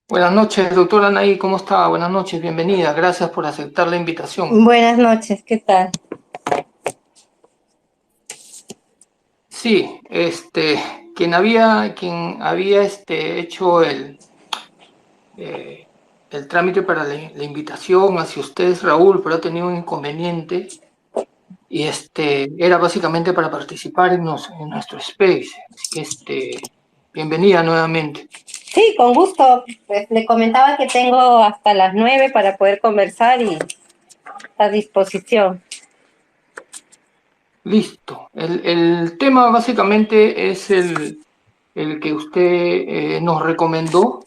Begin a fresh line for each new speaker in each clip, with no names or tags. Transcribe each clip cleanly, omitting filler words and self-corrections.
Buenas noches, doctora Anaí, ¿cómo está? Buenas noches, bienvenida. Gracias por aceptar la invitación.
Buenas noches, ¿qué tal?
Sí, quien había hecho eh, el trámite para la invitación hacia ustedes, Raúl, pero ha tenido un inconveniente y era básicamente para participar en nuestro space. Así que bienvenida nuevamente.
Sí, con gusto. Pues le comentaba que tengo hasta las 9 para poder conversar y a disposición.
Listo. El tema básicamente es el que usted nos recomendó.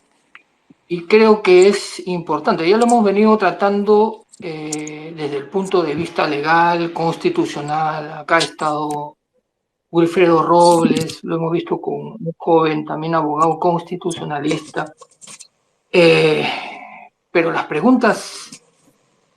Y creo que es importante. Ya lo hemos venido tratando desde el punto de vista legal, constitucional. Acá ha estado Wilfredo Robles, lo hemos visto con un joven también abogado constitucionalista. Eh, pero las preguntas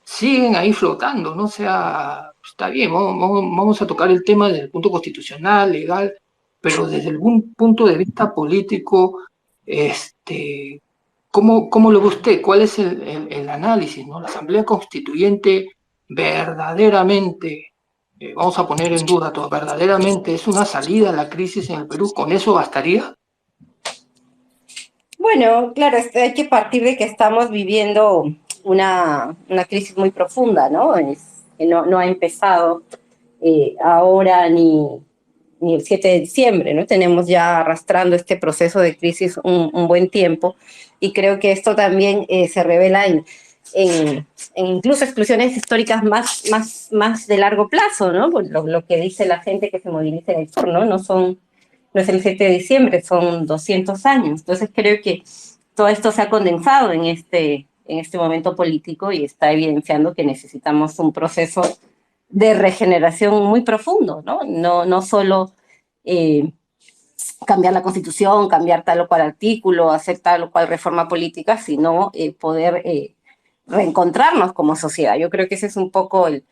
siguen ahí flotando, ¿no? O sea, está bien, vamos a tocar el tema desde el punto constitucional, legal, pero desde algún punto de vista político, este, ¿cómo lo ve usted? ¿Cuál es el análisis, ¿no? La Asamblea Constituyente verdaderamente, vamos a poner en duda todo, verdaderamente es una salida a la crisis en el Perú, ¿con eso bastaría?
Bueno, claro, hay que partir de que estamos viviendo una crisis muy profunda, ¿no? No ha empezado ahora ni el 7 de diciembre, ¿no? Tenemos ya arrastrando este proceso de crisis un buen tiempo y creo que esto también se revela en, en incluso exclusiones históricas más de largo plazo, ¿no? Lo que dice la gente que se moviliza en el sur, ¿no? No es el 7 de diciembre, son 200 años. Entonces creo que todo esto se ha condensado en este momento político y está evidenciando que necesitamos un proceso de regeneración muy profundo, ¿no? No solo eh, cambiar la constitución, cambiar tal o cual artículo, hacer tal o cual reforma política, sino poder reencontrarnos como sociedad. Yo creo que ese es un poco el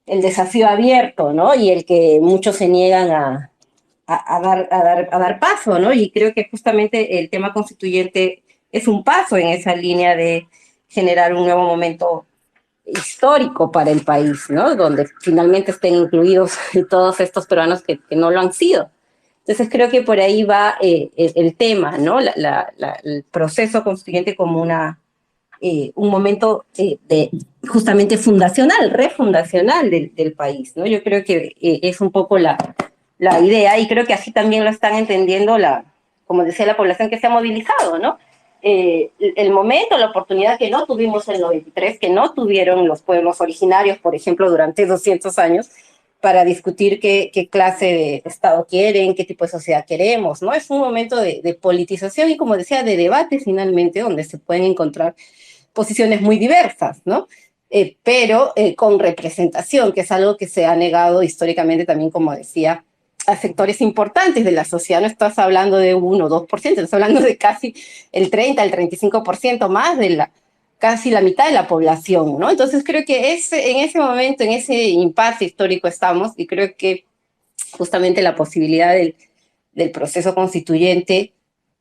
desafío abierto, ¿no? Y el que muchos se niegan a dar paso, ¿no? Y creo que justamente el tema constituyente es un paso en esa línea de generar un nuevo momento histórico para el país, ¿no? Donde finalmente estén incluidos todos estos peruanos que no lo han sido. Entonces creo que por ahí va el tema, ¿no? El proceso constituyente como un momento de justamente fundacional, refundacional del país, ¿no? Yo creo que es un poco la idea y creo que así también lo están entendiendo como decía, la población que se ha movilizado, ¿no? El momento, la oportunidad que no tuvimos en el 93, que no tuvieron los pueblos originarios, por ejemplo, durante 200 años, para discutir qué clase de Estado quieren, qué tipo de sociedad queremos, ¿no? Es un momento de politización y, como decía, de debate finalmente, donde se pueden encontrar posiciones muy diversas, ¿no? Pero con representación, que es algo que se ha negado históricamente también, como decía, a sectores importantes de la sociedad. No estás hablando de 1 o 2%, estás hablando de casi el 30, el 35% más de casi la mitad de la población, ¿no? Entonces creo que en ese momento, en ese impasse histórico estamos y creo que justamente la posibilidad del proceso constituyente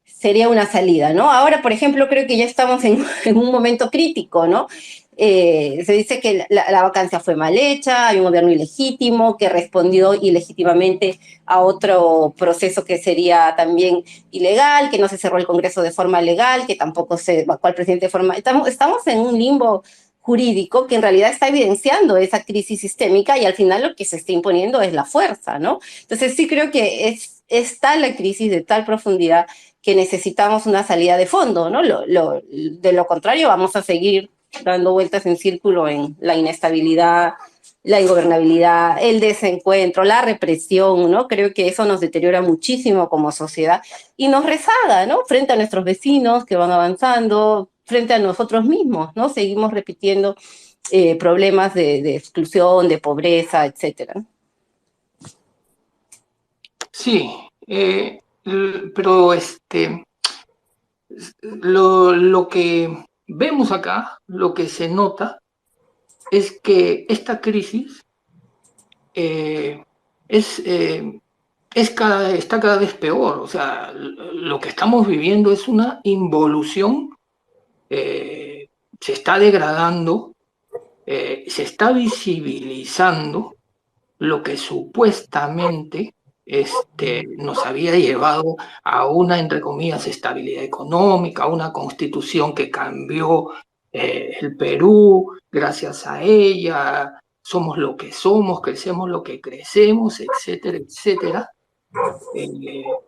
sería una salida, ¿no? Ahora, por ejemplo, creo que ya estamos en un momento crítico, ¿no? Se dice que la vacancia fue mal hecha, hay un gobierno ilegítimo que respondió ilegítimamente a otro proceso que sería también ilegal, que no se cerró el Congreso de forma legal, que tampoco se vacó al presidente de forma... Estamos en un limbo jurídico que en realidad está evidenciando esa crisis sistémica y al final lo que se está imponiendo es la fuerza, ¿no? Entonces sí creo que es tal la crisis de tal profundidad que necesitamos una salida de fondo, ¿no? De lo contrario, vamos a seguir dando vueltas en círculo en la inestabilidad, la ingobernabilidad, el desencuentro, la represión, ¿no? Creo que eso nos deteriora muchísimo como sociedad y nos rezaga, ¿no? Frente a nuestros vecinos que van avanzando, frente a nosotros mismos, ¿no? Seguimos repitiendo problemas de exclusión, de pobreza, etcétera.
Sí, pero lo que vemos acá, lo que se nota, es que esta crisis eh, es, eh, está cada vez peor. O sea, lo que estamos viviendo es una involución se está degradando, se está visibilizando lo que supuestamente nos había llevado a una, entre comillas, estabilidad económica, a una constitución que cambió el Perú, gracias a ella, somos lo que somos, crecemos lo que crecemos, etcétera, etcétera.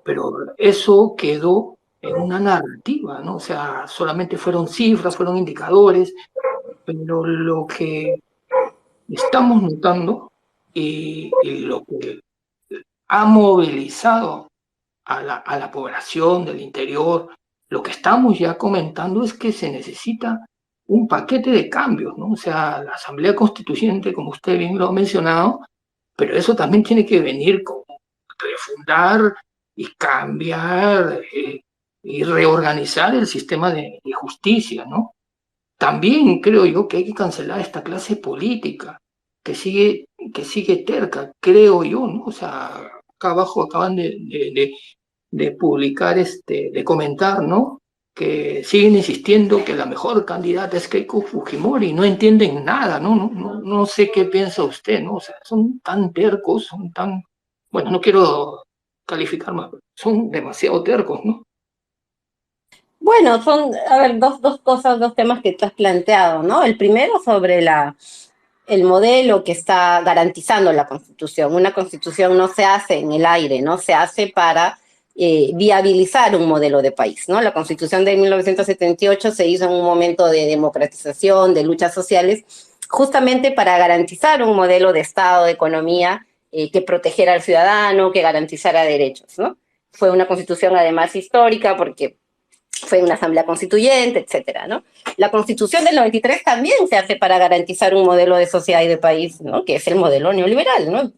Pero eso quedó en una narrativa, ¿no? O sea, solamente fueron cifras, fueron indicadores, pero lo que estamos notando y lo que ha movilizado a la población del interior, lo que estamos ya comentando es que se necesita un paquete de cambios, ¿no? O sea, la Asamblea Constituyente, como usted bien lo ha mencionado, pero eso también tiene que venir con refundar y cambiar y reorganizar el sistema de justicia, ¿no? También creo yo que hay que cancelar esta clase política que sigue terca, creo yo, ¿no? O sea, acá abajo acaban de publicar, de comentar, ¿no? Que siguen insistiendo que la mejor candidata es Keiko Fujimori, no entienden nada, ¿no? No sé qué piensa usted, ¿no? O sea, son tan tercos, son tan, bueno, no quiero calificar más, pero son demasiado tercos, ¿no?
Bueno, son, a ver, dos cosas, dos temas que tú has planteado, ¿no? El primero sobre el modelo que está garantizando la Constitución. Una Constitución no se hace en el aire, no se hace para viabilizar un modelo de país, ¿no? La Constitución de 1978 se hizo en un momento de democratización, de luchas sociales, justamente para garantizar un modelo de Estado, de economía, que protegiera al ciudadano, que garantizara derechos, ¿no? Fue una constitución además histórica porque fue una asamblea constituyente, etcétera, ¿no? La Constitución del 93 también se hace para garantizar un modelo de sociedad y de país, ¿no? Que es el modelo neoliberal, ¿no?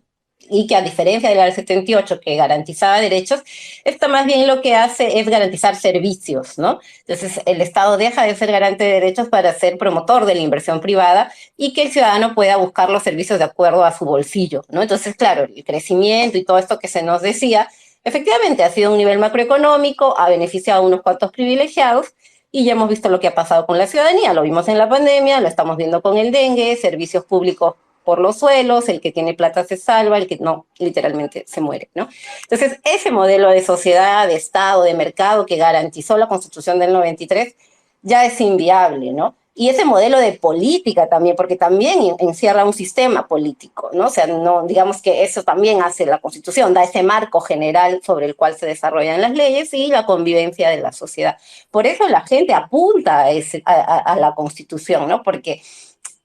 Y que a diferencia de la del 78, que garantizaba derechos, esto más bien lo que hace es garantizar servicios, ¿no? Entonces, el Estado deja de ser garante de derechos para ser promotor de la inversión privada y que el ciudadano pueda buscar los servicios de acuerdo a su bolsillo, ¿no? Entonces, claro, el crecimiento y todo esto que se nos decía, efectivamente ha sido un nivel macroeconómico, ha beneficiado a unos cuantos privilegiados, y ya hemos visto lo que ha pasado con la ciudadanía, lo vimos en la pandemia, lo estamos viendo con el dengue, servicios públicos por los suelos, el que tiene plata se salva, el que no, literalmente se muere, ¿no? Entonces, ese modelo de sociedad, de Estado, de mercado que garantizó la Constitución del 93 ya es inviable, ¿no? Y ese modelo de política también, porque también encierra un sistema político, ¿no? O sea, no, digamos que eso también hace la Constitución, da ese marco general sobre el cual se desarrollan las leyes y la convivencia de la sociedad. Por eso la gente apunta a la Constitución, ¿no? Porque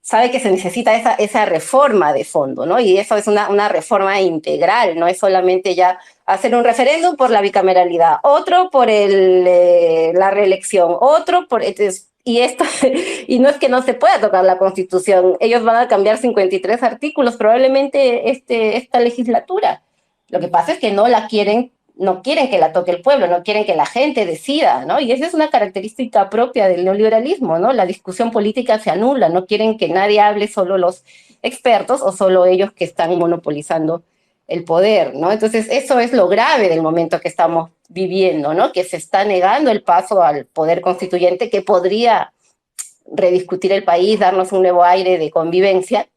sabe que se necesita esa reforma de fondo, ¿no? Y eso es una reforma integral, no es solamente ya hacer un referéndum por la bicameralidad, otro por la reelección, otro por... Y esto, y no es que no se pueda tocar la Constitución, ellos van a cambiar 53 artículos probablemente esta legislatura. Lo que pasa es que no la quieren, no quieren que la toque el pueblo, no quieren que la gente decida, ¿no? Y esa es una característica propia del neoliberalismo, ¿no? La discusión política se anula, no quieren que nadie hable, solo los expertos o solo ellos que están monopolizando el poder, ¿no? Entonces, eso es lo grave del momento que estamos viviendo, ¿no? Que se está negando el paso al poder constituyente que podría rediscutir el país, darnos un nuevo aire de convivencia,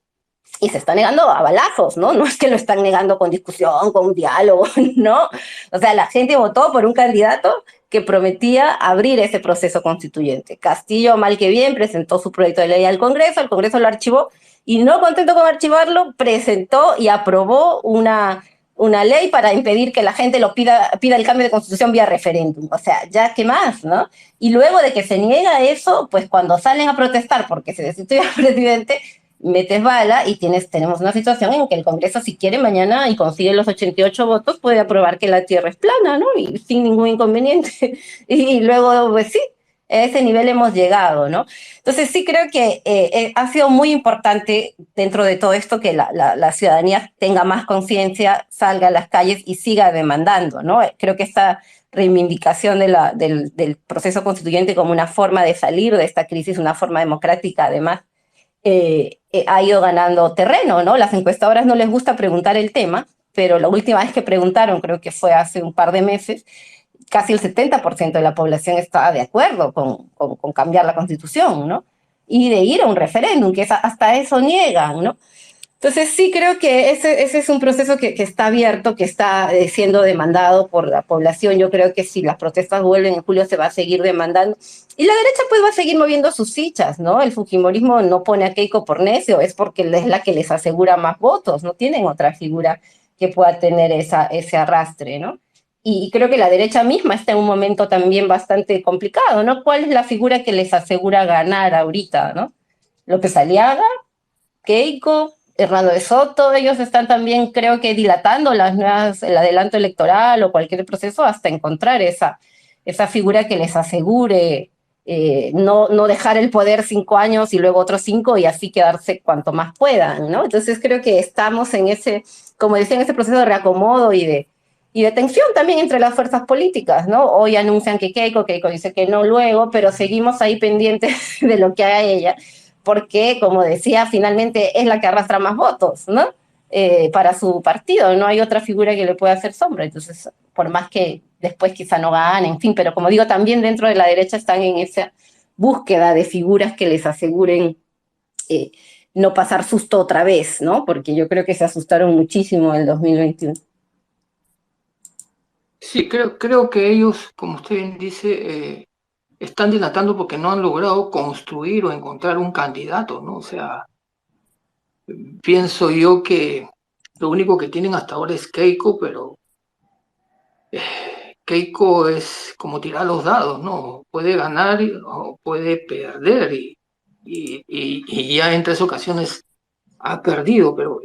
y se está negando a balazos, ¿no? No es que lo están negando con discusión, con un diálogo, ¿no? O sea, la gente votó por un candidato que prometía abrir ese proceso constituyente. Castillo, mal que bien, presentó su proyecto de ley al Congreso, el Congreso lo archivó y no contento con archivarlo, presentó y aprobó una ley para impedir que la gente lo pida el cambio de constitución vía referéndum. O sea, ya qué más, ¿no? Y luego de que se niega eso, pues cuando salen a protestar porque se destituye al presidente, metes bala y tenemos una situación en que el Congreso, si quiere mañana y consigue los 88 votos, puede aprobar que la Tierra es plana, ¿no? Y sin ningún inconveniente. Y luego, pues sí, a ese nivel hemos llegado, ¿no? Entonces sí creo que ha sido muy importante dentro de todo esto que la ciudadanía tenga más conciencia, salga a las calles y siga demandando, ¿no? Creo que esta reivindicación del proceso constituyente como una forma de salir de esta crisis, una forma democrática además, ha ido ganando terreno, ¿no? Las encuestadoras no les gusta preguntar el tema, pero la última vez que preguntaron, creo que fue hace un par de meses, casi el 70% de la población estaba de acuerdo con cambiar la Constitución, ¿no? Y de ir a un referéndum, que hasta eso niegan, ¿no? Entonces sí creo que ese es un proceso que está abierto, que está siendo demandado por la población. Yo creo que si las protestas vuelven en julio se va a seguir demandando. Y la derecha pues va a seguir moviendo sus fichas, ¿no? El fujimorismo no pone a Keiko por necio, es porque es la que les asegura más votos, no tienen otra figura que pueda tener ese arrastre, ¿no? Y creo que la derecha misma está en un momento también bastante complicado, ¿no? ¿Cuál es la figura que les asegura ganar ahorita, ¿no? López Aliaga, Keiko, Hernando de Soto, ellos están también, creo que, dilatando el adelanto electoral o cualquier proceso hasta encontrar esa figura que les asegure no dejar el poder 5 años y luego otros 5 y así quedarse cuanto más puedan, ¿no? Entonces creo que estamos en ese, como decía, en ese proceso de reacomodo y de tensión también entre las fuerzas políticas, ¿no? Hoy anuncian que Keiko dice que no luego, pero seguimos ahí pendientes de lo que haga ella, porque, como decía, finalmente es la que arrastra más votos, ¿no? Para su partido, no hay otra figura que le pueda hacer sombra, entonces, por más que después quizá no gane, en fin, pero como digo, también dentro de la derecha están en esa búsqueda de figuras que les aseguren no pasar susto otra vez, ¿no? Porque yo creo que se asustaron muchísimo en el 2021.
Sí, creo que ellos, como usted bien dice, están dilatando porque no han logrado construir o encontrar un candidato, ¿no? O sea, pienso yo que lo único que tienen hasta ahora es Keiko, pero Keiko es como tirar los dados, ¿no? Puede ganar o puede perder y ya en 3 ocasiones ha perdido, pero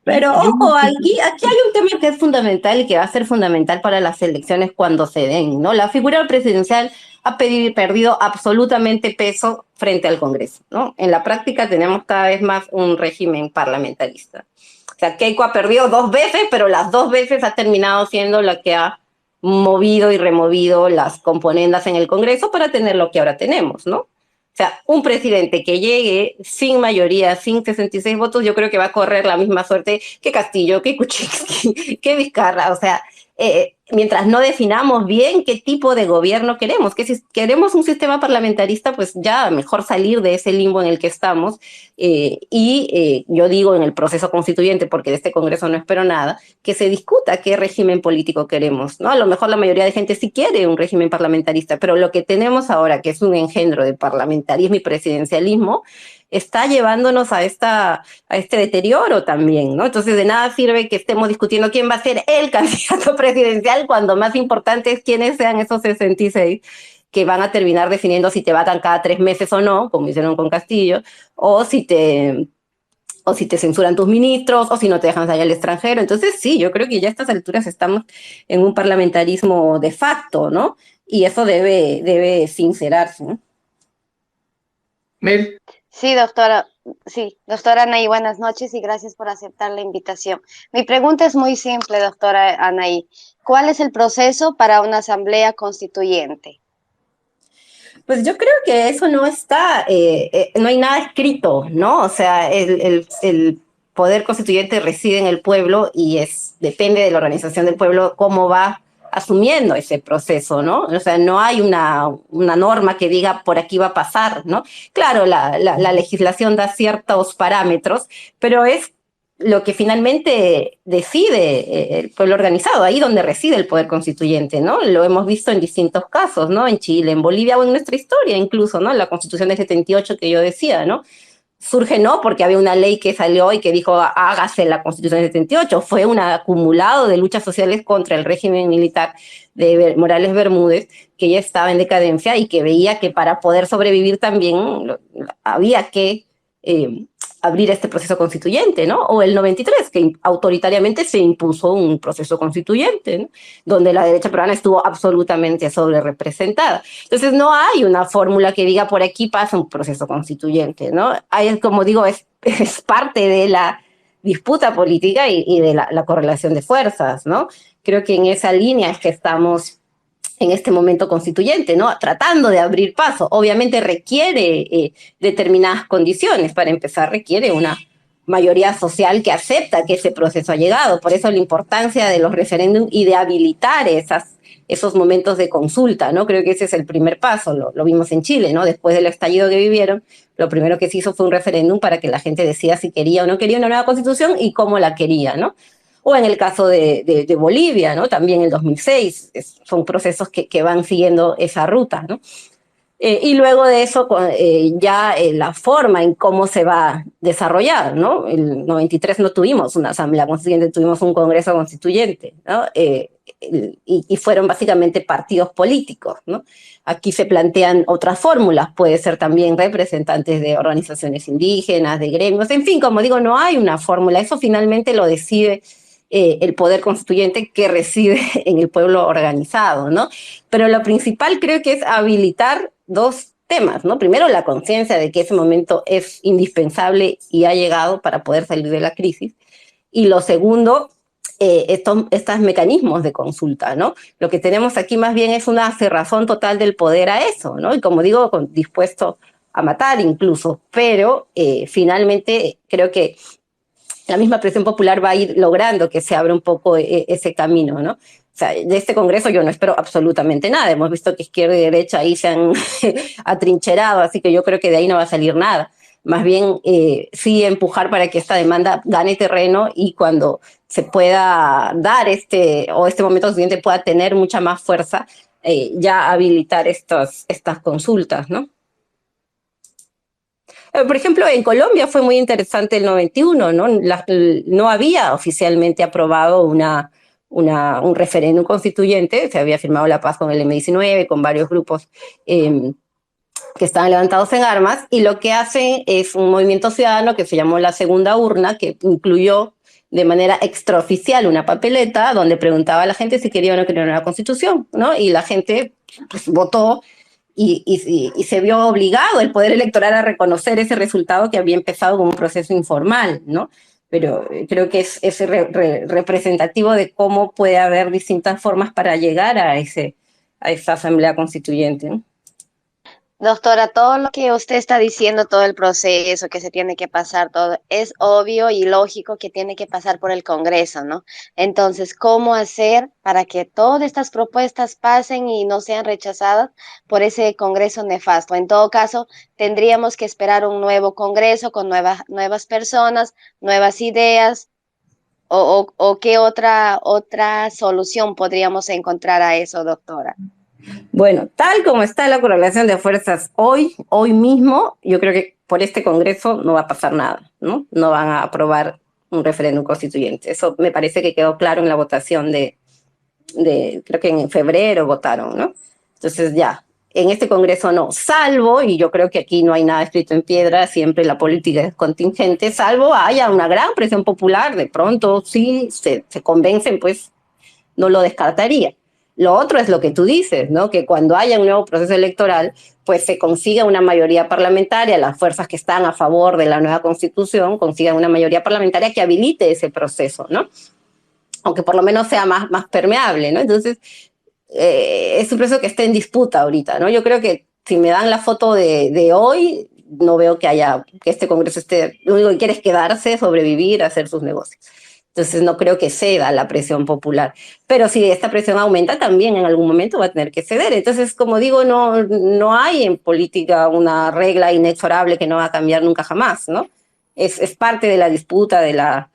Pero
yo
ojo, aquí hay un tema que es fundamental y que va a ser fundamental para las elecciones cuando se den, ¿no? La figura presidencial ha perdido absolutamente peso frente al Congreso, ¿no? En la práctica tenemos cada vez más un régimen parlamentarista. O sea, Keiko ha perdido 2 veces, pero las 2 veces ha terminado siendo la que ha movido y removido las componendas en el Congreso para tener lo que ahora tenemos, ¿no? O sea, un presidente que llegue sin mayoría, sin 66 votos, yo creo que va a correr la misma suerte que Castillo, que Kuczynski, que Vizcarra. O sea, mientras no definamos bien qué tipo de gobierno queremos, que si queremos un sistema parlamentarista, pues ya mejor salir de ese limbo en el que estamos. Yo digo en el proceso constituyente, porque de este Congreso no espero nada, que se discuta qué régimen político queremos, ¿no? A lo mejor la mayoría de gente sí quiere un régimen parlamentarista, pero lo que tenemos ahora, que es un engendro de parlamentarismo y presidencialismo, está llevándonos a este deterioro también, ¿no? Entonces, de nada sirve que estemos discutiendo quién va a ser el candidato presidencial cuando más importante es quiénes sean esos 66 que van a terminar definiendo si te vatan cada 3 meses o no, como hicieron con Castillo, o si te censuran tus ministros, o si no te dejan salir al extranjero. Entonces, sí, yo creo que ya a estas alturas estamos en un parlamentarismo de facto, ¿no? Y eso debe sincerarse, ¿no?
Mel,
Sí, doctora. Sí, doctora Anaí, buenas noches y gracias por aceptar la invitación. Mi pregunta es muy simple, doctora Anaí. ¿Cuál es el proceso para una asamblea constituyente?
Pues yo creo que eso no está, no hay nada escrito, ¿no? O sea, el poder constituyente reside en el pueblo y depende de la organización del pueblo cómo va asumiendo ese proceso, ¿no? O sea, no hay una norma que diga por aquí va a pasar, ¿no? Claro, la legislación da ciertos parámetros, pero es lo que finalmente decide el pueblo organizado, ahí donde reside el poder constituyente, ¿no? Lo hemos visto en distintos casos, ¿no? En Chile, en Bolivia o en nuestra historia incluso, ¿no? La Constitución de 78 que yo decía, ¿no? Surge no porque había una ley que salió y que dijo hágase la Constitución de 78, fue un acumulado de luchas sociales contra el régimen militar de Morales Bermúdez, que ya estaba en decadencia y que veía que para poder sobrevivir también había que abrir este proceso constituyente, ¿no? O el 93, que autoritariamente se impuso un proceso constituyente, ¿no? Donde la derecha peruana estuvo absolutamente sobre representada. Entonces no hay una fórmula que diga por aquí pasa un proceso constituyente, ¿no? Hay, como digo, es parte de la disputa política y de la correlación de fuerzas, ¿no? Creo que en esa línea es que estamos en este momento constituyente, ¿no? Tratando de abrir paso. Obviamente requiere determinadas condiciones. Para empezar, requiere una mayoría social que acepta que ese proceso ha llegado. Por eso la importancia de los referéndums y de habilitar esos momentos de consulta, ¿no? Creo que ese es el primer paso, lo vimos en Chile, ¿no? Después del estallido que vivieron, lo primero que se hizo fue un referéndum para que la gente decida si quería o no quería una nueva constitución y cómo la quería, ¿no? O en el caso de Bolivia, ¿no? También en el 2006, son procesos que van siguiendo esa ruta, ¿no? Y luego de eso, la forma en cómo se va a desarrollar, ¿no? El 93 no tuvimos una asamblea constituyente, tuvimos un congreso constituyente, ¿no? Y fueron básicamente partidos políticos, ¿no? Aquí se plantean otras fórmulas, puede ser también representantes de organizaciones indígenas, de gremios, en fin, como digo, no hay una fórmula, eso finalmente lo decide el poder constituyente que reside en el pueblo organizado, ¿no? Pero lo principal creo que es habilitar dos temas, ¿no? Primero, la conciencia de que ese momento es indispensable y ha llegado para poder salir de la crisis. Y lo segundo, estos mecanismos de consulta, ¿no? Lo que tenemos aquí más bien es una cerrazón total del poder a eso, ¿no? Y como digo, dispuesto a matar incluso, pero finalmente creo que la misma presión popular va a ir logrando que se abra un poco ese camino, ¿no? O sea, de este Congreso yo no espero absolutamente nada. Hemos visto que izquierda y derecha ahí se han atrincherado, así que yo creo que de ahí no va a salir nada. Más bien, sí empujar para que esta demanda gane terreno y cuando se pueda dar este momento siguiente pueda tener mucha más fuerza, ya habilitar estas consultas, ¿no? Por ejemplo, en Colombia fue muy interesante el 91, ¿no? No había oficialmente aprobado un referéndum constituyente, se había firmado la paz con el M-19, con varios grupos que estaban levantados en armas, y lo que hacen es un movimiento ciudadano que se llamó La Segunda Urna, que incluyó de manera extraoficial una papeleta donde preguntaba a la gente si quería o no quería una constitución, ¿no? Y la gente pues, votó y se vio obligado el poder electoral a reconocer ese resultado que había empezado como un proceso informal, ¿no? Pero creo que es representativo de cómo puede haber distintas formas para llegar a esa asamblea constituyente, ¿no?
Doctora, todo lo que usted está diciendo, todo el proceso que se tiene que pasar, todo es obvio y lógico que tiene que pasar por el Congreso, ¿no? Entonces, ¿cómo hacer para que todas estas propuestas pasen y no sean rechazadas por ese Congreso nefasto? En todo caso, tendríamos que esperar un nuevo Congreso con nuevas personas, nuevas ideas, o qué otra solución podríamos encontrar a eso, doctora.
Bueno, tal como está la correlación de fuerzas hoy mismo, yo creo que por este Congreso no va a pasar nada, ¿no? No van a aprobar un referéndum constituyente. Eso me parece que quedó claro en la votación creo que en febrero votaron, ¿no? Entonces ya, en este Congreso no, salvo, y yo creo que aquí no hay nada escrito en piedra, siempre la política es contingente, salvo haya una gran presión popular, de pronto sí se convencen, pues no lo descartaría. Lo otro es lo que tú dices, ¿no? Que cuando haya un nuevo proceso electoral, pues se consiga una mayoría parlamentaria, las fuerzas que están a favor de la nueva constitución consigan una mayoría parlamentaria que habilite ese proceso, ¿no? Aunque por lo menos sea más permeable, ¿no? Entonces, es un proceso que está en disputa ahorita, ¿no? Yo creo que si me dan la foto de hoy, no veo que este Congreso lo único que quiere es quedarse, sobrevivir, hacer sus negocios. Entonces no creo que ceda la presión popular. Pero si esta presión aumenta, también en algún momento va a tener que ceder. Entonces, como digo, no hay en política una regla inexorable que no va a cambiar nunca jamás, ¿no? Es parte de la disputa, de la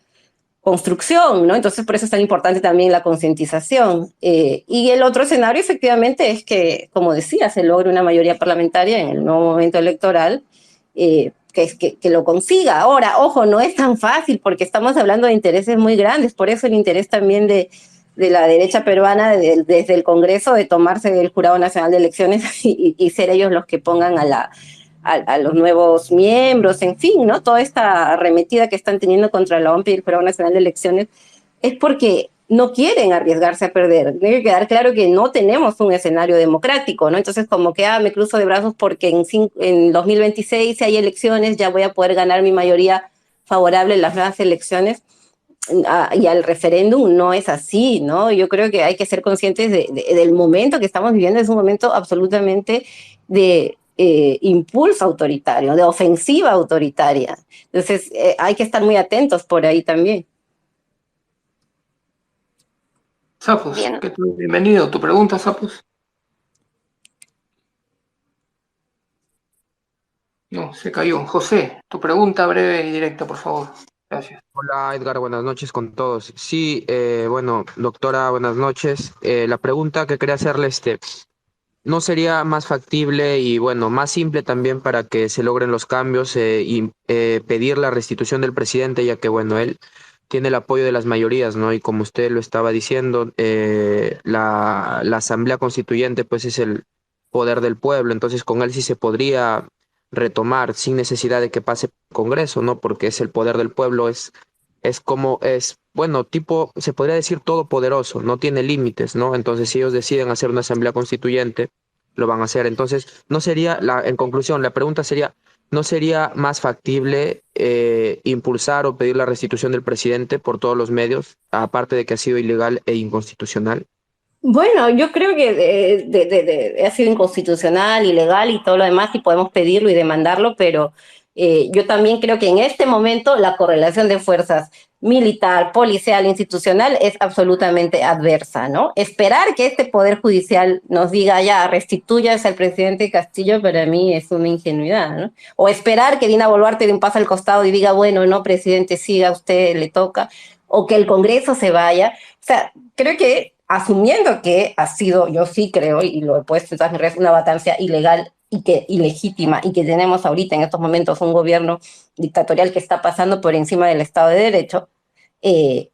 construcción, ¿no? Entonces, por eso es tan importante también la concientización. Y el otro escenario, efectivamente, es que, como decía, se logre una mayoría parlamentaria en el nuevo momento electoral, que lo consiga. Ahora, ojo, no es tan fácil porque estamos hablando de intereses muy grandes, por eso el interés también de la derecha peruana desde el Congreso de tomarse el Jurado Nacional de Elecciones y ser ellos los que pongan a los nuevos miembros, en fin, ¿no? Toda esta arremetida que están teniendo contra la OMP y el Jurado Nacional de Elecciones es porque no quieren arriesgarse a perder. Tiene que quedar claro que no tenemos un escenario democrático, ¿no? Entonces, como que me cruzo de brazos porque en 2026, si hay elecciones, ya voy a poder ganar mi mayoría favorable en las nuevas elecciones. Y al referéndum no es así, ¿no? Yo creo que hay que ser conscientes del momento que estamos viviendo. Es un momento absolutamente de impulso autoritario, de ofensiva autoritaria. Entonces, hay que estar muy atentos por ahí también.
Sapos,
Bien,
¿qué tal? Bienvenido. ¿Tu pregunta, Sapos? No, se cayó. José, tu pregunta breve y directa, por favor. Gracias.
Hola Edgar, buenas noches con todos. Sí, bueno, doctora, buenas noches. La pregunta que quería hacerle, ¿no sería más factible y bueno, más simple también para que se logren los cambios y pedir la restitución del presidente, ya que bueno, él tiene el apoyo de las mayorías, ¿no? Y como usted lo estaba diciendo, la Asamblea Constituyente pues es el poder del pueblo, entonces con él sí se podría retomar sin necesidad de que pase por Congreso, ¿no? Porque es el poder del pueblo, es como, es, bueno, tipo, se podría decir todopoderoso, no tiene límites, ¿no? Entonces, si ellos deciden hacer una asamblea constituyente, lo van a hacer. Entonces, no sería, en conclusión, la pregunta sería, ¿no sería más factible impulsar o pedir la restitución del presidente por todos los medios, aparte de que ha sido ilegal e inconstitucional?
Bueno, yo creo que ha sido inconstitucional, ilegal y todo lo demás, y podemos pedirlo y demandarlo, pero yo también creo que en este momento la correlación de fuerzas militar, policial, institucional es absolutamente adversa, ¿no? Esperar que este Poder Judicial nos diga ya, restituyas al presidente Castillo, para mí es una ingenuidad, ¿no? O esperar que Dina Boluarte dé un paso al costado y diga, bueno, no, presidente, siga usted, le toca, o que el Congreso se vaya. O sea, creo que asumiendo que ha sido, yo sí creo, y lo he puesto en todas mis redes, una vacancia ilegal y que ilegítima, y que tenemos ahorita en estos momentos un gobierno dictatorial que está pasando por encima del Estado de Derecho, y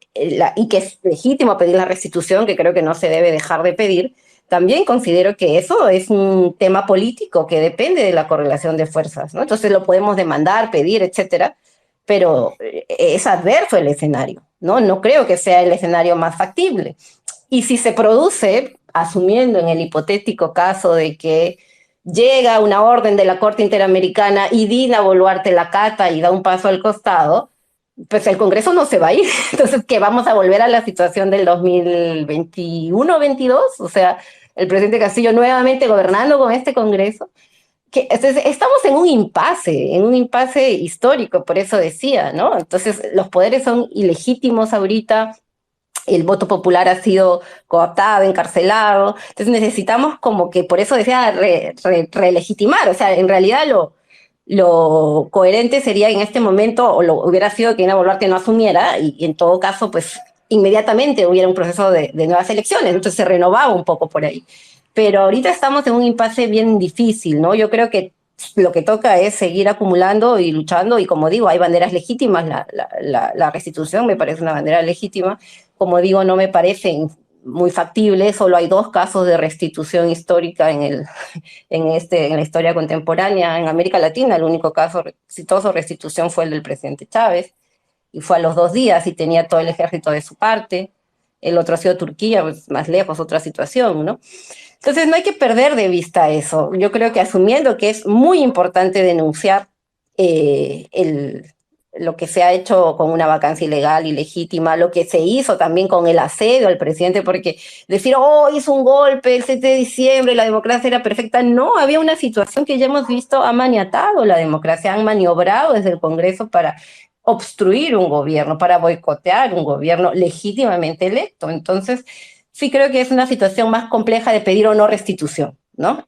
que es legítimo pedir la restitución, que creo que no se debe dejar de pedir. También considero que eso es un tema político que depende de la correlación de fuerzas, ¿no? Entonces lo podemos demandar, pedir, etcétera, pero es adverso el escenario, ¿no? No creo que sea el escenario más factible. Y si se produce, asumiendo en el hipotético caso de que llega una orden de la Corte Interamericana y Dina Boluarte la cata y da un paso al costado, pues el Congreso no se va a ir. Entonces, ¿qué vamos a volver a la situación del 2021-22? O sea, el presidente Castillo nuevamente gobernando con este Congreso. Entonces, estamos en un impasse histórico, por eso decía, ¿no? Entonces, los poderes son ilegítimos ahorita, el voto popular ha sido cooptado, encarcelado, entonces necesitamos como que, por eso decía, relegitimar, o sea, en realidad lo coherente sería en este momento, o lo hubiera sido que Dina Boluarte no asumiera, y en todo caso, pues inmediatamente hubiera un proceso de nuevas elecciones, entonces se renovaba un poco por ahí. Pero ahorita estamos en un impasse bien difícil, ¿no? Yo creo que lo que toca es seguir acumulando y luchando, y como digo, hay banderas legítimas, la restitución me parece una bandera legítima, como digo, no me parece muy factible, solo hay dos casos de restitución histórica en la historia contemporánea en América Latina. El único caso exitoso de restitución fue el del presidente Chávez, y fue a los 2 días y tenía todo el ejército de su parte. El otro ha sido Turquía, pues más lejos, otra situación, ¿no? Entonces no hay que perder de vista eso. Yo creo que asumiendo que es muy importante denunciar lo que se ha hecho con una vacancia ilegal, ilegítima, lo que se hizo también con el asedio al presidente, porque decir, oh, hizo un golpe el 7 de diciembre, la democracia era perfecta, no, había una situación que ya hemos visto, ha maniatado la democracia, han maniobrado desde el Congreso para obstruir un gobierno, para boicotear un gobierno legítimamente electo. Entonces, sí creo que es una situación más compleja de pedir o no restitución, ¿no?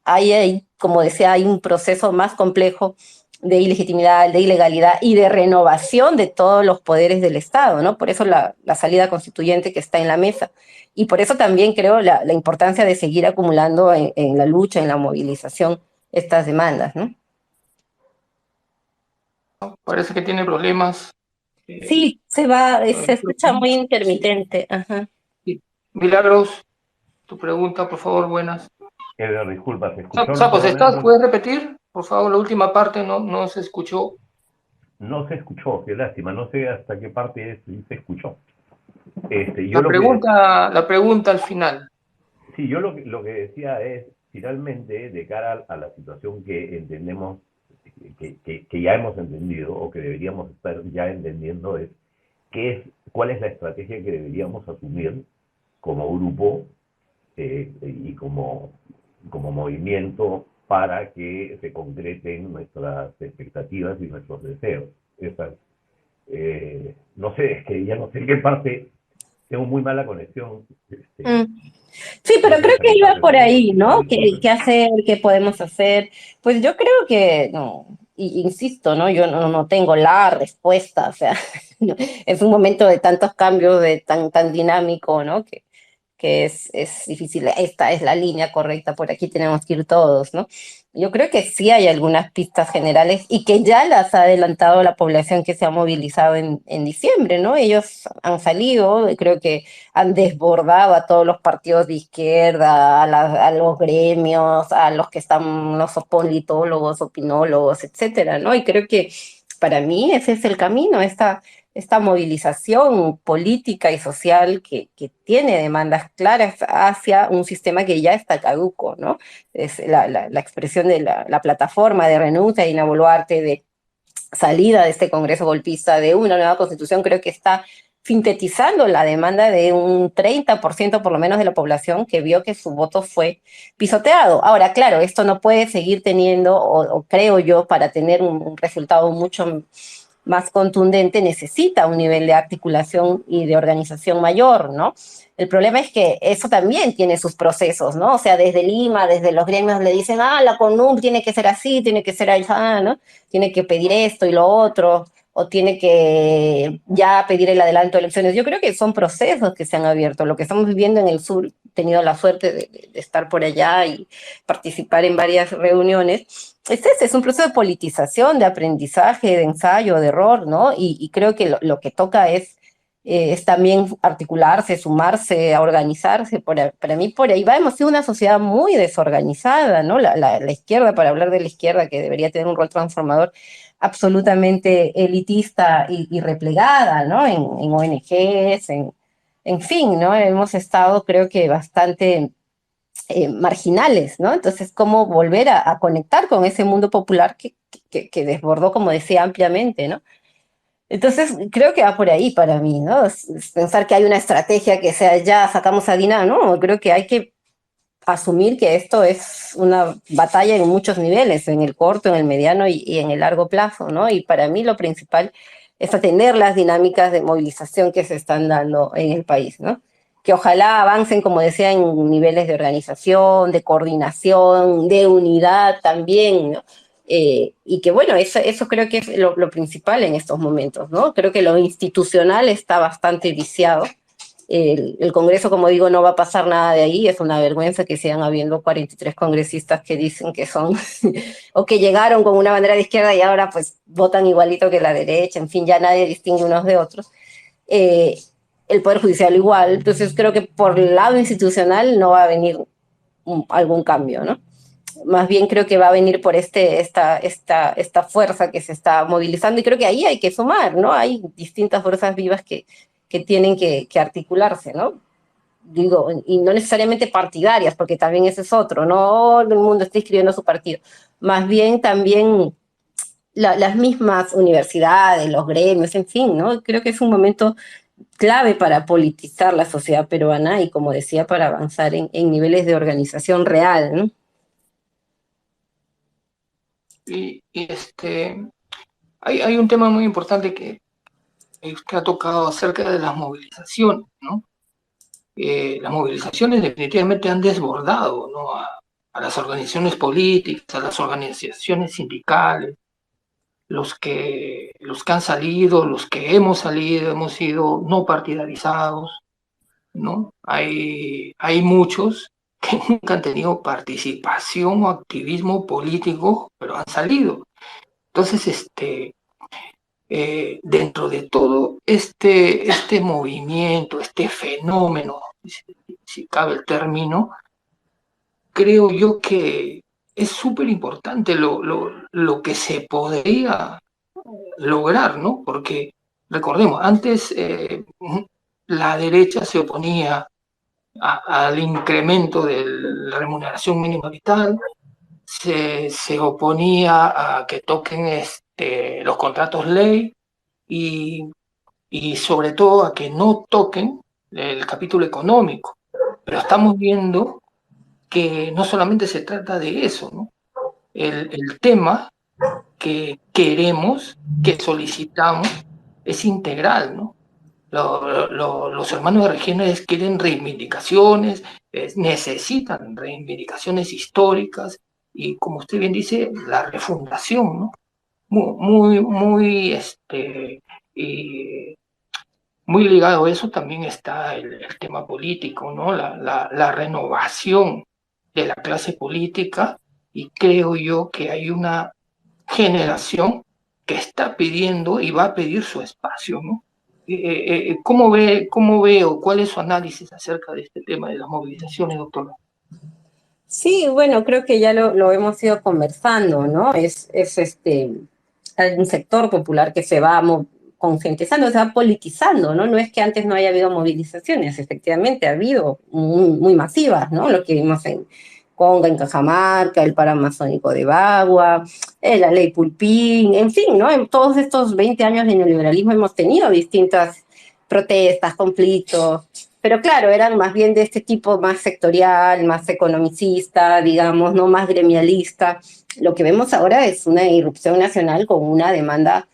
Como decía, hay un proceso más complejo de ilegitimidad, de ilegalidad y de renovación de todos los poderes del Estado, ¿no? Por eso la salida constituyente que está en la mesa. Y por eso también creo la importancia de seguir acumulando en la lucha, en la movilización, estas demandas, ¿no?
Parece que tiene problemas.
Sí, se escucha muy intermitente. Ajá.
Sí. Milagros, tu pregunta, por favor, buenas.
Disculpa, ¿se escuchó lo
Sapos,
por lo
¿estás?
menos?
¿Puedes repetir? Por favor, la última parte no se escuchó.
No se escuchó, qué lástima, no sé hasta qué parte se escuchó. Yo
La pregunta al final.
sí, yo lo que decía es, finalmente, de cara a la situación que entendemos, que ya hemos entendido, o que deberíamos estar ya entendiendo, es cuál es la estrategia que deberíamos asumir como grupo y como movimiento para que se concreten nuestras expectativas y nuestros deseos. No sé, es que ya no sé en qué parte tengo muy mala conexión.
Mm. Sí, pero creo que iba por ahí, ¿no? ¿Qué hacer? ¿Qué podemos hacer? Pues yo creo que, no, insisto, ¿no? Yo no tengo la respuesta, o sea, no, es un momento de tantos cambios, de tan dinámico, ¿no? Que es difícil, esta es la línea correcta, por aquí tenemos que ir todos, ¿no? Yo creo que sí hay algunas pistas generales y que ya las ha adelantado la población que se ha movilizado en diciembre, ¿no? Ellos han salido, creo que han desbordado a todos los partidos de izquierda, a los gremios, a los que están los politólogos, opinólogos, etcétera, ¿no? Y creo que para mí ese es el camino, esta movilización política y social que tiene demandas claras hacia un sistema que ya está caduco, ¿no? Es la expresión de la plataforma de renuncia de Dina Boluarte, de salida de este Congreso golpista, de una nueva constitución, creo que está sintetizando la demanda de un 30% por lo menos de la población que vio que su voto fue pisoteado. Ahora, claro, esto no puede seguir teniendo, o creo yo, para tener un resultado mucho más contundente, necesita un nivel de articulación y de organización mayor, ¿no? El problema es que eso también tiene sus procesos, ¿no? O sea, desde Lima, desde los gremios le dicen, la CONUM tiene que ser así, tiene que ser allá, ¿no? Tiene que pedir esto y lo otro, o tiene que ya pedir el adelanto de elecciones. Yo creo que son procesos que se han abierto. Lo que estamos viviendo en el sur, he tenido la suerte de estar por allá y participar en varias reuniones, es un proceso de politización, de aprendizaje, de ensayo, de error, ¿no? Y creo que lo que toca es también articularse, sumarse, a organizarse. Para mí por ahí va. Hemos sido una sociedad muy desorganizada, ¿no? La izquierda, para hablar de la izquierda, que debería tener un rol transformador, absolutamente elitista y replegada, ¿no? En ONGs, en fin, ¿no? Hemos estado, creo que, bastante marginales, ¿no? Entonces, ¿cómo volver a conectar con ese mundo popular que desbordó, como decía, ampliamente, ¿no? Entonces, creo que va por ahí para mí, ¿no? Es pensar que hay una estrategia que sea ya sacamos a Dina, ¿no? Creo que hay que asumir que esto es una batalla en muchos niveles, en el corto, en el mediano y en el largo plazo, ¿no? Y para mí lo principal es atender las dinámicas de movilización que se están dando en el país, ¿no? Que ojalá avancen, como decía, en niveles de organización, de coordinación, de unidad también, ¿no? Y que bueno, eso creo que es lo principal en estos momentos, ¿no? Creo que lo institucional está bastante viciado. El Congreso, como digo, no va a pasar nada de ahí. Es una vergüenza que sigan habiendo 43 congresistas que dicen que son o que llegaron con una bandera de izquierda y ahora pues votan igualito que la derecha. En fin, ya nadie distingue unos de otros. Eh, el Poder Judicial igual. Entonces creo que por el lado institucional no va a venir algún cambio, ¿no? Más bien creo que va a venir por esta fuerza que se está movilizando y creo que ahí hay que sumar, ¿no? Hay distintas fuerzas vivas que tienen que articularse, ¿no? Digo, y no necesariamente partidarias, porque también ese es otro, no todo el mundo está inscribiendo su partido, más bien también las mismas universidades, los gremios, en fin, ¿no? Creo que es un momento clave para politizar la sociedad peruana y, como decía, para avanzar en niveles de organización real, ¿no?
Hay un tema muy importante que usted ha tocado acerca de las movilizaciones, ¿no? Las movilizaciones definitivamente han desbordado, ¿no? A las organizaciones políticas, a las organizaciones sindicales, los que han salido, los que hemos salido, hemos sido no partidarizados, ¿no? Hay muchos que nunca han tenido participación o activismo político, pero han salido. Entonces, dentro de todo este movimiento, este fenómeno, si cabe el término, creo yo que es súper importante lo que se podría lograr, ¿no? Porque recordemos, antes la derecha se oponía al incremento de la remuneración mínima vital, se oponía a que toquen los contratos ley y, y sobre todo a que no toquen el capítulo económico. Pero estamos viendo que no solamente se trata de eso, ¿no? El tema que queremos, que solicitamos, es integral, ¿no? Los hermanos de regiones quieren reivindicaciones, necesitan reivindicaciones históricas y, como usted bien dice, la refundación, ¿no? Muy, y muy ligado a eso también está el tema político, ¿no? La renovación de la clase política, y creo yo que hay una generación que está pidiendo y va a pedir su espacio, ¿no? ¿Cómo ve o cuál es su análisis acerca de este tema de las movilizaciones, doctora?
Sí, bueno, creo que ya lo hemos ido conversando, ¿no? Hay un sector popular que se va concientizando, se va politizando, ¿no? No es que antes no haya habido movilizaciones, efectivamente ha habido muy masivas, ¿no? Lo que vimos en Conga, en Cajamarca, el paro amazónico de Bagua, la ley Pulpín, en fin, ¿no? En todos estos 20 años de neoliberalismo hemos tenido distintas protestas, conflictos, pero claro, eran más bien de este tipo más sectorial, más economicista, digamos, no más gremialista. Lo que vemos ahora es una irrupción nacional con una demanda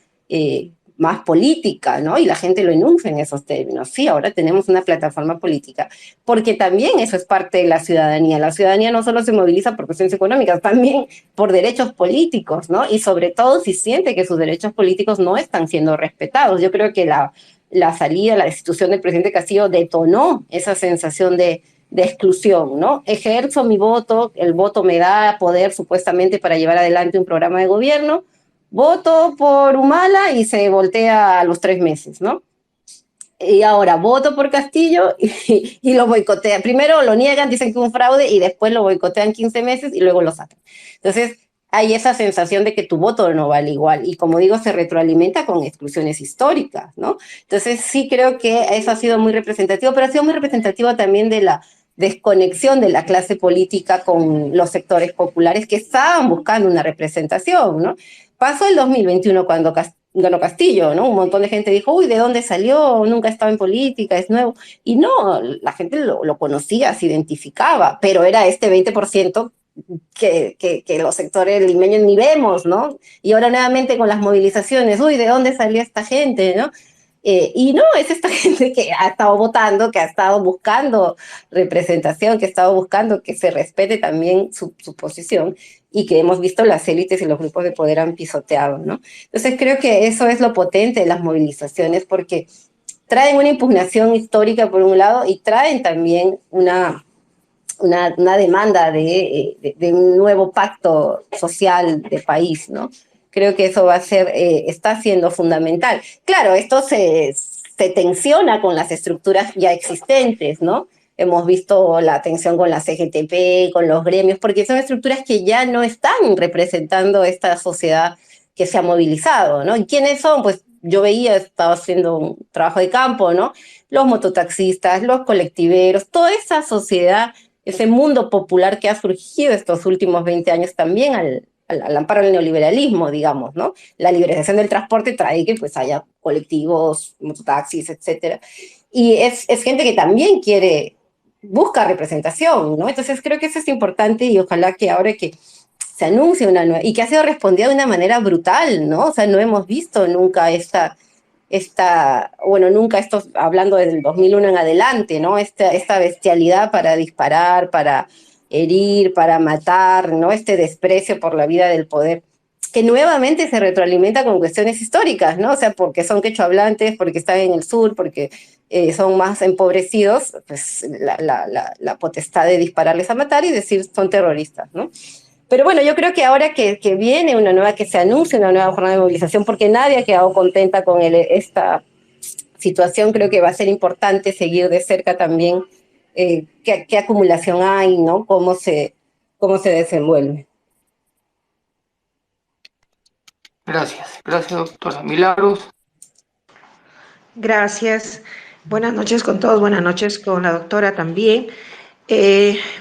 más política, ¿no? Y la gente lo enuncia en esos términos. Sí, ahora tenemos una plataforma política, porque también eso es parte de la ciudadanía. La ciudadanía no solo se moviliza por cuestiones económicas, también por derechos políticos, ¿no? Y sobre todo si siente que sus derechos políticos no están siendo respetados. Yo creo que la salida, la destitución del presidente Castillo detonó esa sensación de exclusión, ¿no? Ejerzo mi voto, el voto me da poder supuestamente para llevar adelante un programa de gobierno, voto por Humala y se voltea a los 3 meses, ¿no? Y ahora voto por Castillo y lo boicotean. Primero lo niegan, dicen que es un fraude y después lo boicotean 15 meses y luego lo sacan. Entonces, hay esa sensación de que tu voto no vale igual. Y como digo, se retroalimenta con exclusiones históricas, ¿no? Entonces, sí creo que eso ha sido muy representativo, pero ha sido muy representativo también de la desconexión de la clase política con los sectores populares que estaban buscando una representación, ¿no? Pasó el 2021 cuando ganó Castillo, ¿no? Un montón de gente dijo, uy, ¿de dónde salió? Nunca estaba en política, es nuevo. Y no, la gente lo conocía, se identificaba, pero era este 20% que los sectores limeños ni vemos, ¿no? Y ahora nuevamente con las movilizaciones, uy, ¿de dónde salió esta gente, no? Y no, es esta gente que ha estado votando, que ha estado buscando representación, que ha estado buscando que se respete también su posición y que hemos visto las élites y los grupos de poder han pisoteado, ¿no? Entonces creo que eso es lo potente de las movilizaciones porque traen una impugnación histórica por un lado y traen también una demanda de un nuevo pacto social de país, ¿no? Creo que eso va a ser, está siendo fundamental. Claro, esto se tensiona con las estructuras ya existentes, ¿no? Hemos visto la tensión con la CGTP, con los gremios, porque son estructuras que ya no están representando esta sociedad que se ha movilizado, ¿no? ¿Y quiénes son? Pues yo veía, estaba haciendo un trabajo de campo, ¿no? Los mototaxistas, los colectiveros, toda esa sociedad, ese mundo popular que ha surgido estos últimos 20 años también al amparo del neoliberalismo, digamos, ¿no? La liberalización del transporte trae que pues haya colectivos, mototaxis, etcétera. Y es gente que también busca representación, ¿no? Entonces creo que eso es importante y ojalá que ahora que se anuncie una nueva, y que ha sido respondida de una manera brutal, ¿no? O sea, no hemos visto nunca bueno, nunca esto, hablando del 2001 en adelante, ¿no? Esta bestialidad para disparar, para herir, para matar, ¿no? Este desprecio por la vida del poder, que nuevamente se retroalimenta con cuestiones históricas, ¿no? O sea, porque son quechohablantes, porque están en el sur, porque son más empobrecidos, pues la potestad de dispararles a matar y decir son terroristas, ¿no? Pero bueno, yo creo que ahora que viene que se anuncia una nueva jornada de movilización, porque nadie ha quedado contenta con esta situación, creo que va a ser importante seguir de cerca también qué acumulación hay, ¿no? Cómo se desenvuelve.
Gracias, doctora. Milagros.
Gracias. Buenas noches con todos, buenas noches con la doctora también.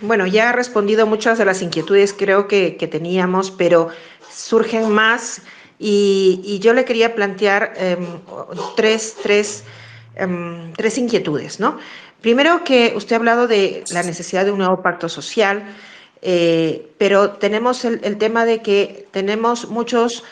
Bueno, ya ha respondido muchas de las inquietudes creo que teníamos, pero surgen más y yo le quería plantear tres inquietudes, ¿no? Primero que usted ha hablado de la necesidad de un nuevo pacto social, pero tenemos el tema de que tenemos muchos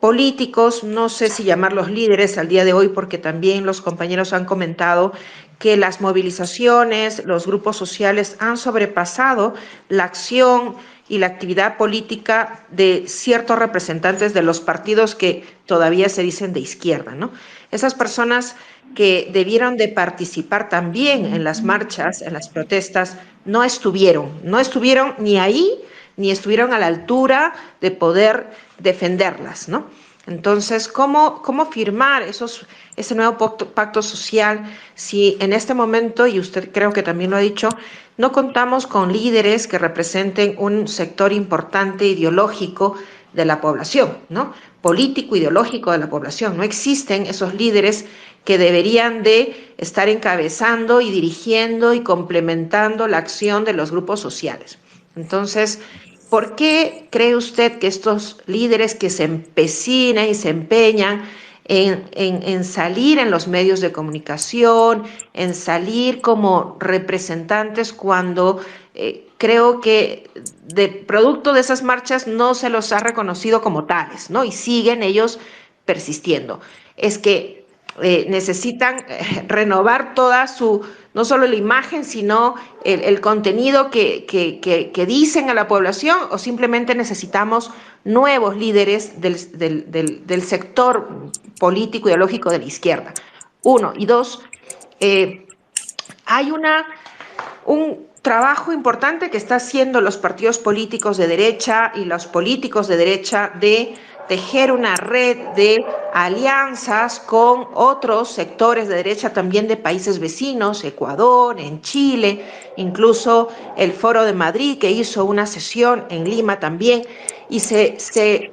políticos, no sé si llamarlos líderes al día de hoy, porque también los compañeros han comentado que las movilizaciones, los grupos sociales han sobrepasado la acción y la actividad política de ciertos representantes de los partidos que todavía se dicen de izquierda, ¿no? Esas personas que debieron de participar también en las marchas, en las protestas, no estuvieron ni ahí, ni estuvieron a la altura de poder defenderlas, ¿no? Entonces, ¿cómo firmar ese nuevo pacto social si en este momento, y usted creo que también lo ha dicho, no contamos con líderes que representen un sector importante ideológico de la población, ¿no? Político, ideológico de la población? No existen esos líderes que deberían de estar encabezando y dirigiendo y complementando la acción de los grupos sociales. Entonces, ¿por qué cree usted que estos líderes que se empecinan y se empeñan en salir en los medios de comunicación, en salir como representantes cuando creo que de producto de esas marchas no se los ha reconocido como tales, ¿no? Y siguen ellos persistiendo? Es que necesitan renovar toda su, no solo la imagen, sino el contenido que dicen a la población, o simplemente necesitamos nuevos líderes del sector político ideológico de la izquierda. Uno. Y dos, hay un trabajo importante que están haciendo los partidos políticos de derecha y los políticos de derecha de tejer una red de alianzas con otros sectores de derecha también de países vecinos, Ecuador, en Chile, incluso el Foro de Madrid, que hizo una sesión en Lima también, y se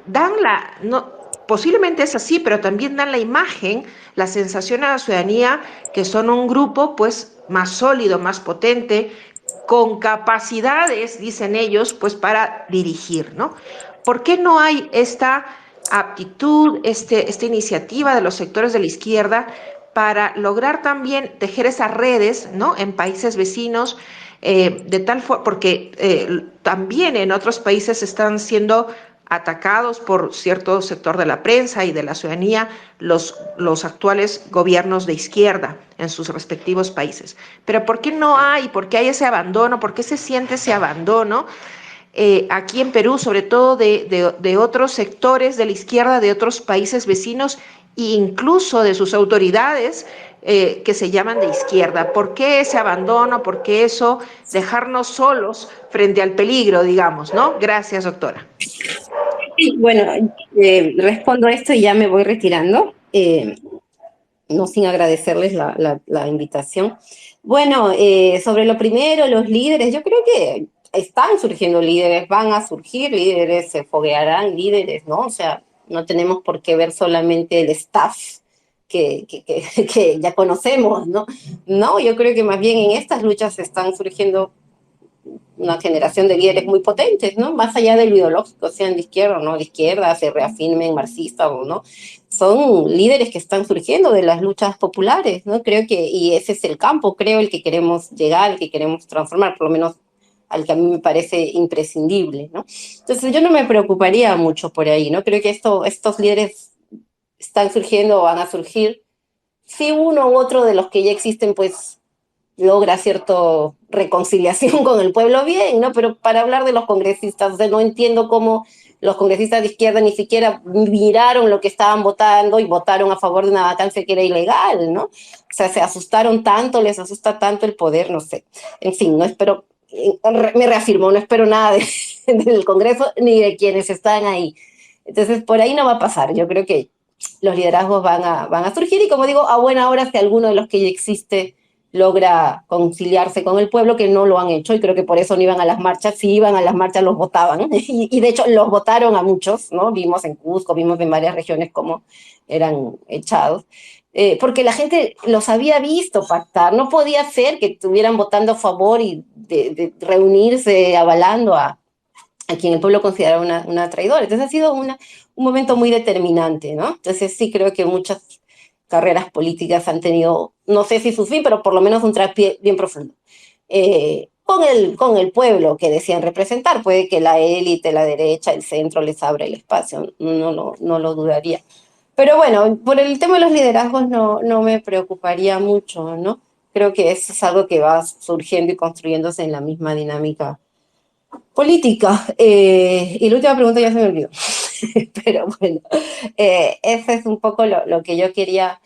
dan no, posiblemente es así, pero también dan la imagen, la sensación a la ciudadanía que son un grupo pues más sólido, más potente, con capacidades, dicen ellos, pues para dirigir, ¿no? ¿Por qué no hay esta aptitud, esta iniciativa de los sectores de la izquierda para lograr también tejer esas redes, ¿no?, en países vecinos, de tal forma, porque también en otros países están siendo atacados por cierto sector de la prensa y de la ciudadanía los actuales gobiernos de izquierda en sus respectivos países? Pero ¿por qué no hay? ¿Por qué hay ese abandono? ¿Por qué se siente ese abandono aquí en Perú, sobre todo de otros sectores de la izquierda de otros países vecinos e incluso de sus autoridades que se llaman de izquierda? ¿Por qué ese abandono? ¿Por qué eso? Dejarnos solos frente al peligro, digamos, ¿no? Gracias, doctora.
Bueno, respondo a esto y ya me voy retirando, no sin agradecerles la invitación. Bueno, sobre lo primero, los líderes, yo creo que están surgiendo líderes, van a surgir líderes, se foguearán líderes, ¿no? O sea, no tenemos por qué ver solamente el staff que ya conocemos, ¿no? No, yo creo que más bien en estas luchas están surgiendo una generación de líderes muy potentes, ¿no? Más allá del ideológico, sean de izquierda o no de izquierda, se reafirmen marxistas o no. Son líderes que están surgiendo de las luchas populares, ¿no? Creo que, y ese es el campo, creo, el que queremos llegar, el que queremos transformar, por lo menos al que a mí me parece imprescindible, ¿no? Entonces yo no me preocuparía mucho por ahí, ¿no? Creo que estos líderes están surgiendo o van a surgir. Si uno u otro de los que ya existen, pues logra cierta reconciliación con el pueblo, bien, ¿no? Pero para hablar de los congresistas, o sea, no entiendo cómo los congresistas de izquierda ni siquiera miraron lo que estaban votando y votaron a favor de una vacancia que era ilegal, ¿no? O sea, se asustaron tanto, les asusta tanto el poder, no sé. En fin, no espero, me reafirmo, no espero nada del Congreso ni de quienes están ahí. Entonces, por ahí no va a pasar. Yo creo que los liderazgos van a surgir y, como digo, a buena hora si alguno de los que ya existe logra conciliarse con el pueblo, que no lo han hecho, y creo que por eso no iban a las marchas. Si iban a las marchas los votaban, y de hecho los votaron a muchos, ¿no? Vimos en Cusco, vimos en varias regiones cómo eran echados, porque la gente los había visto pactar. No podía ser que estuvieran votando a favor y de reunirse avalando a quien el pueblo consideraba una traidora. Entonces ha sido un momento muy determinante, ¿no? Entonces sí creo que muchas carreras políticas han tenido, no sé si su fin, pero por lo menos un traspié bien profundo. con el pueblo que decían representar. Puede que la élite, la derecha, el centro les abra el espacio, no lo dudaría. Pero bueno, por el tema de los liderazgos no me preocuparía mucho, ¿no? Creo que eso es algo que va surgiendo y construyéndose en la misma dinámica política. Y la última pregunta ya se me olvidó. Pero bueno, eso es un poco lo que yo quería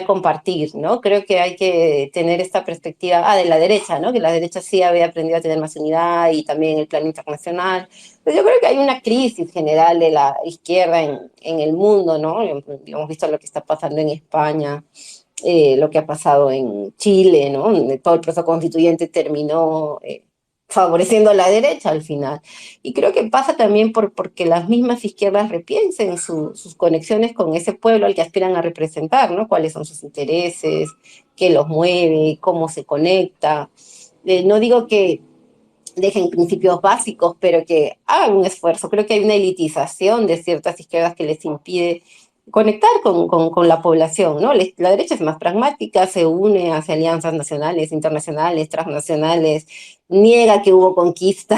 compartir, ¿no? Creo que hay que tener esta perspectiva, de la derecha, ¿no? Que la derecha sí había aprendido a tener más unidad y también el plano internacional. Pero yo creo que hay una crisis general de la izquierda en el mundo, ¿no? Hemos visto lo que está pasando en España, lo que ha pasado en Chile, ¿no? Todo el proceso constituyente terminó favoreciendo a la derecha al final. Y creo que pasa también porque las mismas izquierdas repiensen sus conexiones con ese pueblo al que aspiran a representar, ¿no? Cuáles son sus intereses, qué los mueve, cómo se conecta. No digo que dejen principios básicos, pero que hagan un esfuerzo. Creo que hay una elitización de ciertas izquierdas que les impide conectar con la población, ¿no? La derecha es más pragmática, se une hacia alianzas nacionales, internacionales, transnacionales, niega que hubo conquista,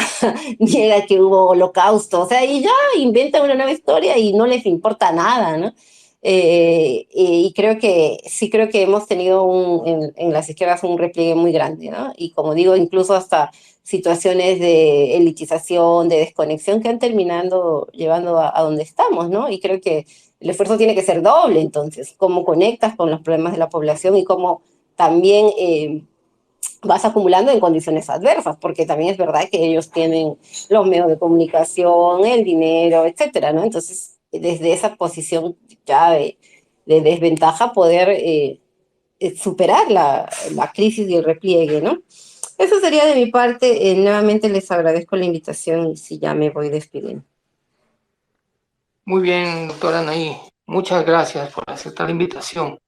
niega que hubo holocausto, o sea, y ya inventan una nueva historia y no les importa nada, ¿no? Y creo que hemos tenido en las izquierdas un repliegue muy grande, ¿no? Y como digo, incluso hasta situaciones de elitización, de desconexión que han terminado llevando a donde estamos, ¿no? Y creo que el esfuerzo tiene que ser doble, entonces, cómo conectas con los problemas de la población y cómo también vas acumulando en condiciones adversas, porque también es verdad que ellos tienen los medios de comunicación, el dinero, etcétera, ¿no? Entonces, desde esa posición ya de desventaja, poder superar la crisis y el repliegue, ¿no? Eso sería de mi parte. Nuevamente les agradezco la invitación y si ya me voy despidiendo.
Muy bien, doctora Anaí. Muchas gracias por aceptar la invitación.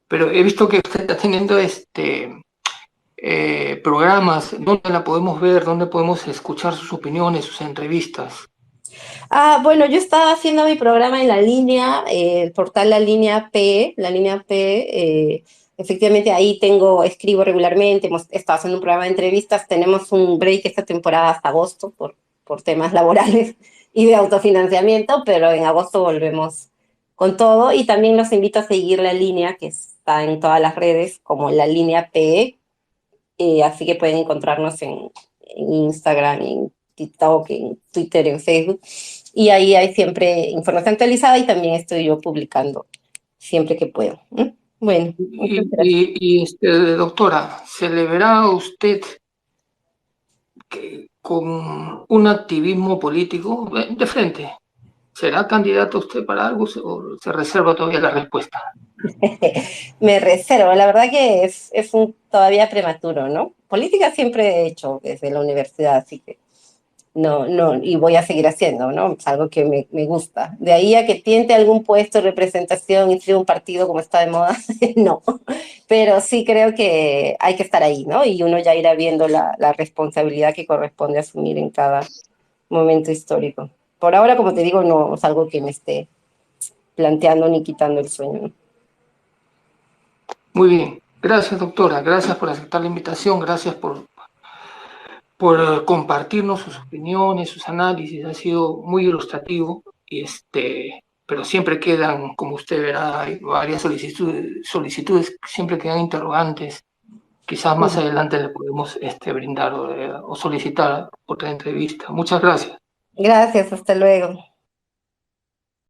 Pero he visto que usted está teniendo programas. ¿Dónde la podemos ver? ¿Dónde podemos escuchar sus opiniones, sus entrevistas?
Bueno, yo estaba haciendo mi programa en la línea, el portal La Línea P, efectivamente ahí escribo regularmente, hemos estado haciendo un programa de entrevistas, tenemos un break esta temporada hasta agosto por temas laborales y de autofinanciamiento, pero en agosto volvemos con todo y también los invito a seguir la línea que está en todas las redes como La Línea P, así que pueden encontrarnos en Instagram, en TikTok, en Twitter, en Facebook. Y ahí hay siempre información actualizada y también estoy yo publicando siempre que puedo. Bueno, muchas gracias.
Doctora, ¿se le verá a usted con un activismo político de frente? ¿Será candidato usted para algo o se reserva todavía la respuesta?
Me reservo, la verdad que es todavía prematuro, ¿no? Política siempre he hecho desde la universidad, así que y voy a seguir haciendo, ¿no? Es algo que me gusta. De ahí a que tiente algún puesto de representación, inscriba un partido como está de moda, no. Pero sí creo que hay que estar ahí, ¿no? Y uno ya irá viendo la responsabilidad que corresponde asumir en cada momento histórico. Por ahora, como te digo, no es algo que me esté planteando ni quitando el sueño, ¿no?
Muy bien. Gracias, doctora. Gracias por aceptar la invitación. Gracias por compartirnos sus opiniones, sus análisis. Ha sido muy ilustrativo, pero siempre quedan, como usted verá, hay varias solicitudes, siempre quedan interrogantes. Quizás más adelante le podemos brindar o solicitar otra entrevista. Muchas gracias.
Gracias, hasta luego.